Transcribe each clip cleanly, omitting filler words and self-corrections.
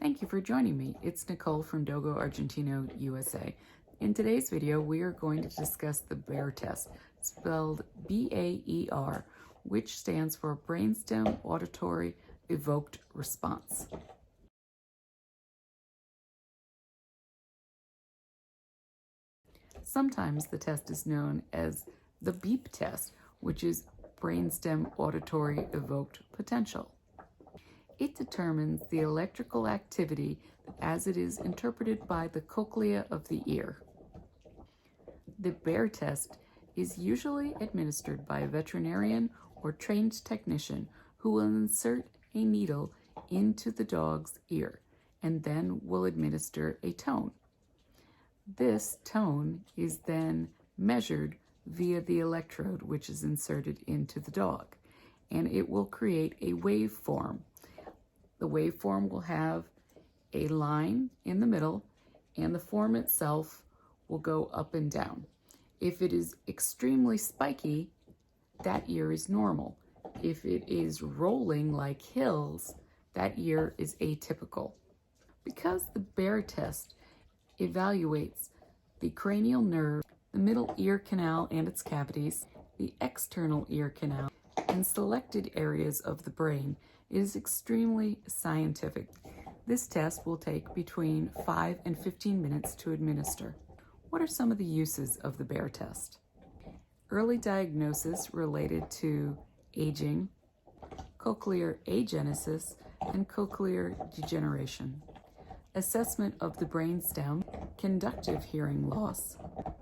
Thank you for joining me. It's Nicole from Dogo Argentino, USA. In today's video, we are going to discuss the Baer test, spelled B-A-E-R, which stands for Brainstem Auditory Evoked Response. Sometimes the test is known as the BEEP test, which is Brainstem Auditory Evoked Potential. It determines the electrical activity as it is interpreted by the cochlea of the ear. The Baer test is usually administered by a veterinarian or trained technician who will insert a needle into the dog's ear and then will administer a tone. This tone is then measured via the electrode which is inserted into the dog, and it will create a waveform. The waveform will have a line in the middle, and the form itself will go up and down. If it is extremely spiky, that ear is normal. If it is rolling like hills, that ear is atypical. Because the Baer test evaluates the cranial nerve, the middle ear canal and its cavities, the external ear canal, and selected areas of the brain, it is extremely scientific. This test will take between 5 and 15 minutes to administer. What are some of the uses of the Baer test? Early diagnosis related to aging, cochlear agenesis, and cochlear degeneration. Assessment of the brainstem, conductive hearing loss,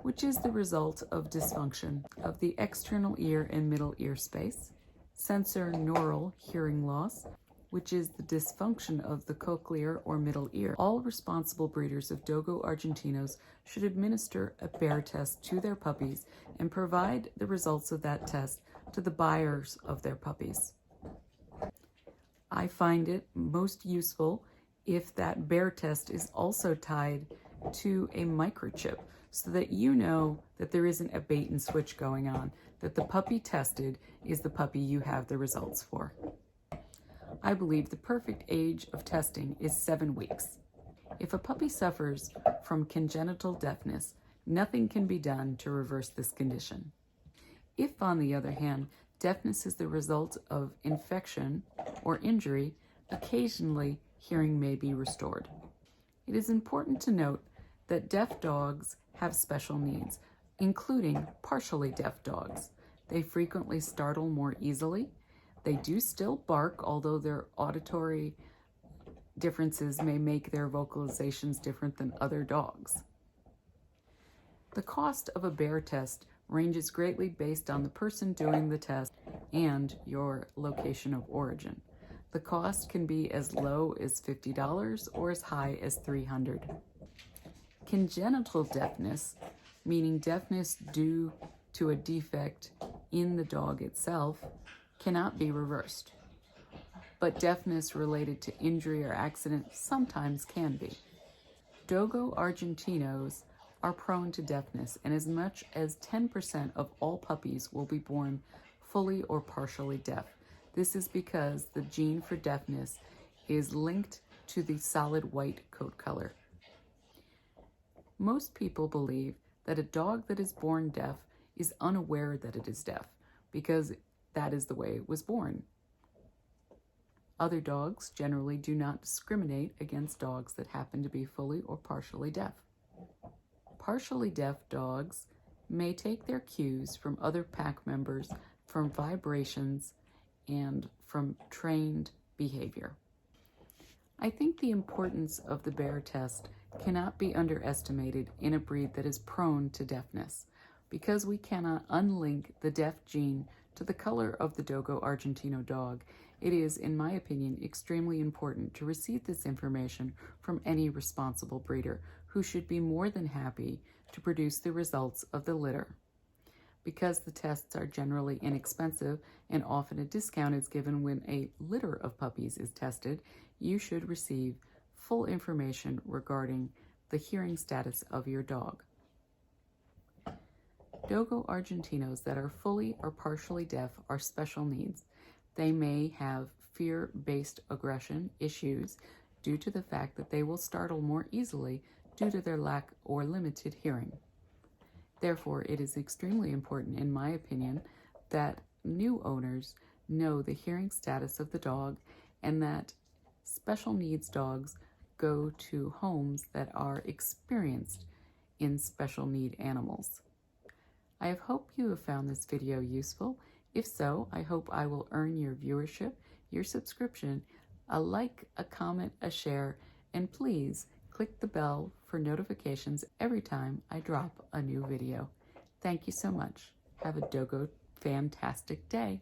which is the result of dysfunction of the external ear and middle ear space. Sensorineural hearing loss, which is the dysfunction of the cochlear or middle ear. All responsible breeders of Dogo Argentinos should administer a Baer test to their puppies and provide the results of that test to the buyers of their puppies. I find it most useful if that Baer test is also tied to a microchip, so that you know that there isn't a bait and switch going on, that the puppy tested is the puppy you have the results for. I believe the perfect age of testing is 7 weeks. If a puppy suffers from congenital deafness, nothing can be done to reverse this condition. If, on the other hand, deafness is the result of infection or injury, occasionally hearing may be restored. It is important to note that deaf dogs have special needs, including partially deaf dogs. They frequently startle more easily. They do still bark, although their auditory differences may make their vocalizations different than other dogs. The cost of a Baer test ranges greatly based on the person doing the test and your location of origin. The cost can be as low as $50 or as high as $300. Congenital deafness, meaning deafness due to a defect in the dog itself, cannot be reversed. But deafness related to injury or accident sometimes can be. Dogo Argentinos are prone to deafness, and as much as 10% of all puppies will be born fully or partially deaf. This is because the gene for deafness is linked to the solid white coat color. Most people believe that a dog that is born deaf is unaware that it is deaf because that is the way it was born. Other dogs generally do not discriminate against dogs that happen to be fully or partially deaf. Partially deaf dogs may take their cues from other pack members, from vibrations, and from trained behavior. I think the importance of the Baer test cannot be underestimated in a breed that is prone to deafness, because we cannot unlink the deaf gene to the color of the Dogo Argentino dog. It is, in my opinion, extremely important to receive this information from any responsible breeder who should be more than happy to produce the results of the litter. Because the tests are generally inexpensive and often a discount is given when a litter of puppies is tested, you should receive full information regarding the hearing status of your dog. Dogo Argentinos that are fully or partially deaf are special needs. They may have fear-based aggression issues due to the fact that they will startle more easily due to their lack or limited hearing. Therefore, it is extremely important, in my opinion, that new owners know the hearing status of the dog and that special needs dogs go to homes that are experienced in special need animals. I hope you have found this video useful. If so, I hope I will earn your viewership, your subscription, a like, a comment, a share, and please click the bell for notifications every time I drop a new video. Thank you so much. Have a Dogo fantastic day.